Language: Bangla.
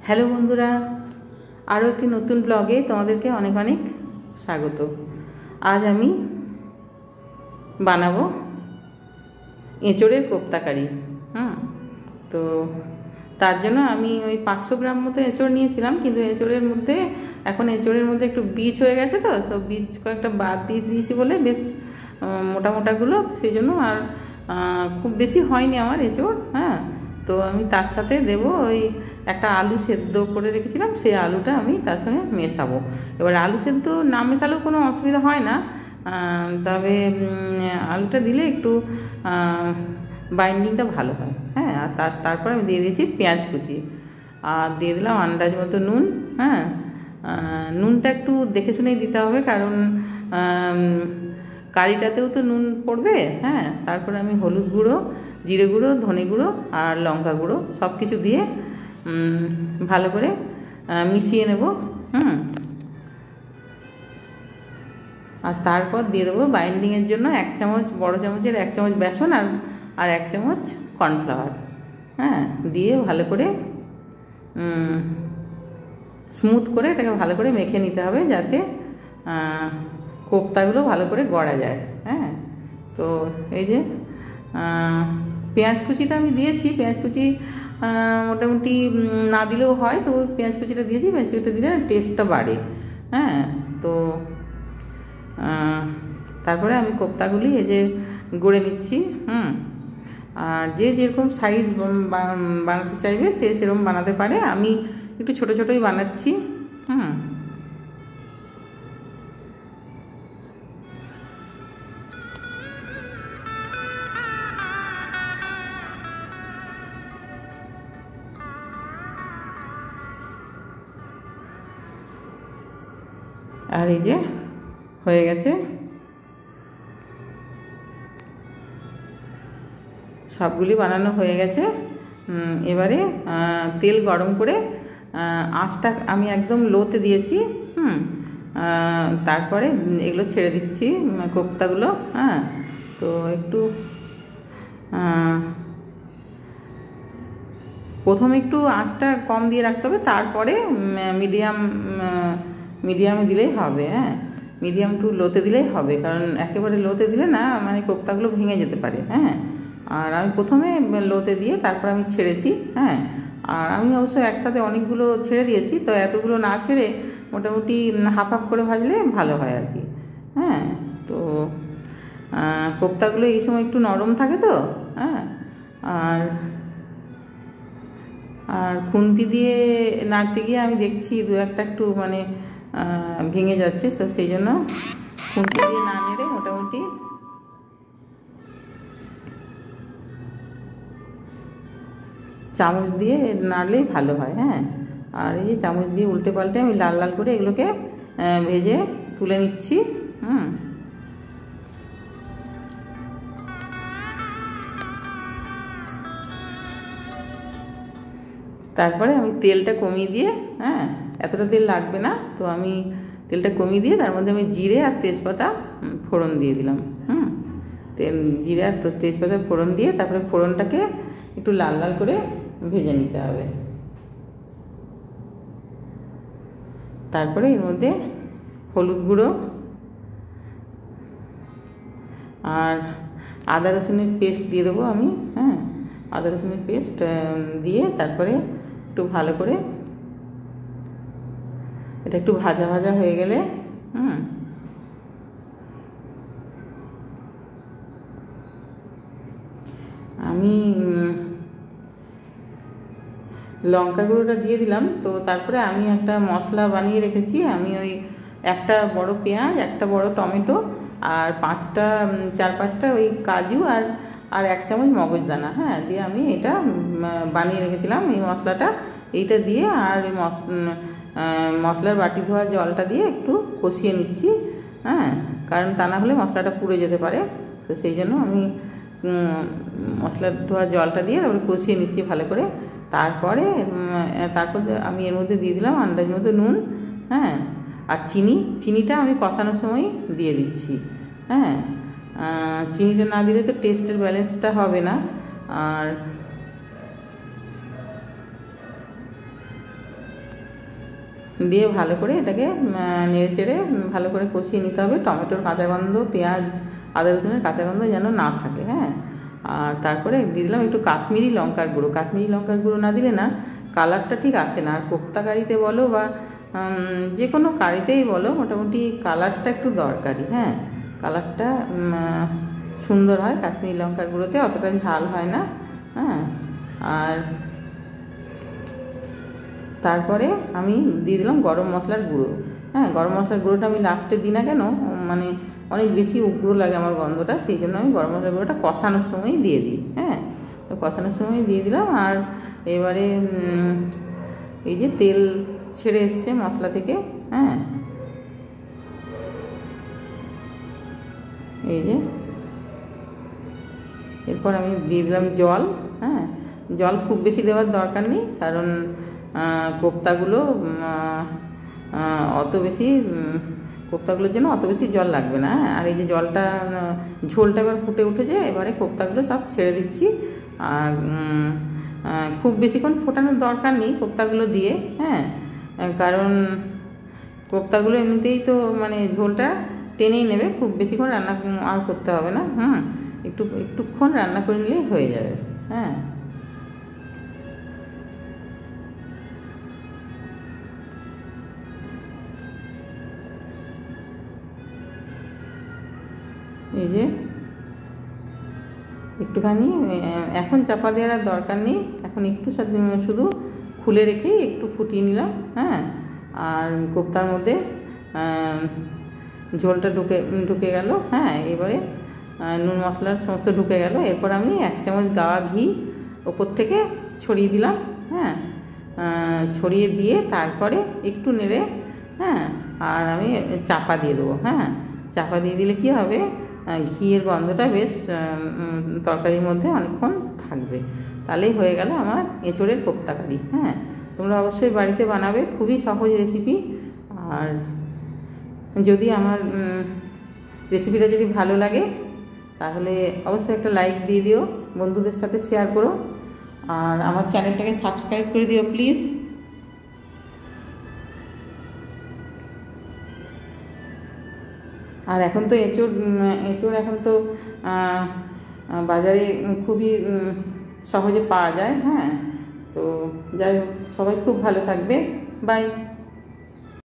হ্যালো বন্ধুরা, আরও একটি নতুন ব্লগে তোমাদেরকে অনেক অনেক স্বাগত। আজ আমি বানাবো এঁচোড়ের কোপ্তাকারি। তো তার জন্য আমি ওই 500 গ্রাম মতো এঁচোড় নিয়েছিলাম, কিন্তু এঁচোড়ের মধ্যে একটু বীজ হয়ে গেছে, তো সব বীজ কয়েকটা বাদ দিয়ে দিয়েছি বলে বেশ মোটা মোটাগুলো, সেই জন্য আর খুব বেশি হয়নি আমার এঁচোড়। তো আমি তার সাথে দেব ওই একটা আলু সেদ্ধ করে রেখেছিলাম, সেই আলুটা আমি তার সঙ্গে মেশাবো। এবার আলু সেদ্ধ না মেশালেও কোনো অসুবিধা হয় না, তবে আলুটা দিলে একটু বাইন্ডিংটা ভালো হয়। আর তারপর আমি দিয়ে দিয়েছি পেঁয়াজ কুচি, আর দিয়ে দিলাম আন্দাজ মতো নুন। নুনটা একটু দেখে শুনেই দিতে হবে, কারণ কারিটাতেও তো নুন পড়বে। তারপরে আমি হলুদ গুঁড়ো, জিরে গুঁড়ো, ধনে গুঁড়ো আর লঙ্কা গুঁড়ো সব কিছু দিয়ে ভালো করে মিশিয়ে নেব। আর তারপর দিয়ে দেবো বাইন্ডিংয়ের জন্য 1 চামচ, বড় চামচের 1 চামচ বেসন আর 1 চামচ কর্নফ্লাওয়ার। দিয়ে ভালো করে স্মুথ করে এটাকে ভালো করে মেখে নিতে হবে, যাতে কোপ্তাগুলো ভালো করে গড়া যায়। তো এই যে পেঁয়াজ কুচিটা আমি দিয়েছি, পেঁয়াজ কুচি মোটামুটি না দিলেও হয়, তো পেঁয়াজ কুচিটা দিয়েছি। পেঁয়াজ কুচিটা দিলে টেস্টটা বাড়ে। তো তারপরে আমি কোপ্তাগুলি এই যে গড়ে নিচ্ছি। আর যে যেরকম সাইজ বানাতে চাইবে সে সেরকম বানাতে পারে, আমি একটু ছোটো ছোটোই বানাচ্ছি। আর এই যে হয়ে গেছে, সবগুলি বানানো হয়ে গেছে। এবারে তেল গরম করে আঁচটা আমি একদম লোতে দিয়েছি। তারপরে এগুলো ছেড়ে দিচ্ছি কোপ্তাগুলো। তো একটু প্রথমে একটু আঁচটা কম দিয়ে রাখতে হবে, তারপরে মিডিয়ামে দিলেই হবে। মিডিয়াম টু লোতে দিলেই হবে, কারণ একেবারে লোতে দিলে না মানে কোপ্তাগুলো ভেঙে যেতে পারে। আর আমি প্রথমে লোতে দিয়ে তারপর আমি ছেড়েছি। আর আমি অবশ্য একসাথে অনেকগুলো ছেড়ে দিয়েছি, তো এতগুলো না ছেড়ে মোটামুটি হাফ হাফ করে ভাজলে ভালো হয় আর কি। তো কোপ্তাগুলো এই সময় একটু নরম থাকে তো। আর খুন্তি দিয়ে নাড়তে গিয়ে আমি দেখছি দু একটা একটু মানে ভেঙে যাচ্ছে, তো সেই জন্য খুন্তি দিয়ে না নেড়ে মোটামুটি চামচ দিয়ে নাড়লেই ভালো হয়। আর এই যে চামচ দিয়ে উল্টে পাল্টে আমি লাল লাল করে এগুলোকে ভেজে তুলে নিচ্ছি। তারপরে আমি তেলটা কমিয়ে দিয়ে, এতটা তেল লাগবে না, তো আমি তেলটা কমিয়ে দিয়ে তার মধ্যে আমি জিরে আর তেজপাতা ফোড়ন দিয়ে দিলাম। জিরে আর তেজপাতা ফোড়ন দিয়ে তারপরে ফোড়নটাকে একটু লাল লাল করে ভেজে নিতে হবে। তারপরে এর মধ্যে হলুদ গুঁড়ো আর আদা রসুনের পেস্ট দিয়ে দেবো আমি। আদা রসুনের পেস্ট দিয়ে তারপরে একটু ভালো করে এটা একটু ভাজা ভাজা হয়ে গেলে আমি লঙ্কা গুঁড়োটা দিয়ে দিলাম। তো তারপরে আমি একটা মশলা বানিয়ে রেখেছি। আমি ওই একটা বড় পেঁয়াজ, একটা বড় টমেটো আর 4-5টা ওই কাজু আর 1 চামচ মগজদানা দিয়ে আমি এটা বানিয়ে রেখেছিলাম। এই মশলাটা এইটা দিয়ে আর ওই মশলার বাটি ধোয়া জলটা দিয়ে একটু কষিয়ে নিচ্ছি। কারণ তা না হলে মশলাটা পুড়ে যেতে পারে, তো সেই জন্য আমি মশলা ধোয়া জলটা দিয়ে তারপরে কষিয়ে নিচ্ছি ভালো করে। তারপর আমি এর মধ্যে দিয়ে দিলাম আন্দাজ মতো নুন। আর চিনিটা আমি কষানোর সময় দিয়ে দিচ্ছি। চিনিটা না দিলে তো টেস্টের ব্যালেন্সটা হবে না। আর দিয়ে ভালো করে এটাকে নেড়ে চেড়ে ভালো করে কষিয়ে নিতে হবে। টমেটোর কাঁচা গন্ধ, পেঁয়াজ আদা রসুনের কাঁচা গন্ধ যেন না থাকে। হ্যাঁ, আর তারপরে দিয়ে দিলাম একটু কাশ্মীরি লঙ্কার গুঁড়ো। কাশ্মীরি লঙ্কার গুঁড়ো না দিলে না কালারটা ঠিক আসে না। আর কোপ্তা কারিতে বলো বা যে কোনো কারিতেই বলো, মোটামুটি কালারটা একটু দরকারি। হ্যাঁ, কালারটা সুন্দর হয় কাশ্মীরি লঙ্কার গুঁড়োতে, অতটা ঝাল হয় না। হ্যাঁ, আর তারপরে আমি দিয়ে দিলাম গরম মশলার গুঁড়ো। হ্যাঁ, গরম মশলার গুঁড়োটা আমি লাস্টে দিই না কেন, মানে অনেক বেশি উগ্র লাগে আমার গন্ধটা, সেই জন্য আমি গরম মশলার গুঁড়োটা কষানোর সময়ই দিয়ে দিই। হ্যাঁ, তো কষানোর সময় দিয়ে দিলাম। আর এবারে এই যে তেল ছেড়ে এসছে মশলা থেকে, হ্যাঁ, এই যে এরপর আমি দিয়ে দিলাম জল। হ্যাঁ, জল খুব বেশি দেওয়ার দরকার নেই, কারণ কোপ্তাগুলো অত বেশি কোপ্তাগুলোর জন্য অত বেশি জল লাগবে না। আর এই যে জলটা, ঝোলটা এবার ফুটে উঠেছে, এবারে কোপ্তাগুলো সব ছেড়ে দিচ্ছি। আর খুব বেশিক্ষণ ফোটানোর দরকার নেই কোপ্তাগুলো দিয়ে। হ্যাঁ, কারণ কোপ্তাগুলো এমনিতেই তো মানে ঝোলটা টেনেই নেবে, খুব বেশিক্ষণ রান্না আর করতে হবে না। একটুক্ষণ রান্না করে নিলেই হয়ে যাবে। হ্যাঁ, এই যে একটুখানি এখন চাপা দেওয়ার আর দরকার নেই, এখন একটু শুধু খুলে রেখেই একটু ফুটিয়ে নিলাম। হ্যাঁ, আর কোপ্তার মধ্যে ঝোলটা ঢুকে গেল। হ্যাঁ, এবারে নুন মশলার সমস্ত ঢুকে গেল। এরপর আমি 1 চামচ গাওয়া ঘি ওপর থেকে ছড়িয়ে দিলাম। হ্যাঁ, ছড়িয়ে দিয়ে তারপরে একটু নেড়ে, হ্যাঁ, আর আমি চাপা দিয়ে দেবো। হ্যাঁ, চাপা দিয়ে দিলে কী হবে, ঘিয়ের গন্ধটা বেশ তরকারির মধ্যে অনেকক্ষণ থাকবে। তাহলেই হয়ে গেল আমার এঁচোড়ের কোপ্তা কারি। হ্যাঁ, তোমরা অবশ্যই বাড়িতে বানাবে, খুবই সহজ রেসিপি। আর যদি আমার রেসিপিটা যদি ভালো লাগে তাহলে অবশ্যই একটা লাইক দিয়ে দিও, বন্ধুদের সাথে শেয়ার করো, আর আমার চ্যানেলটাকে সাবস্ক্রাইব করে দিও প্লিজ। আর এখন তো এঁচোড় এখন তো বাজারে খুবই সহজে পাওয়া যায়। হ্যাঁ, তো যাই হোক, সবাই খুব ভালো থাকবে। বাই।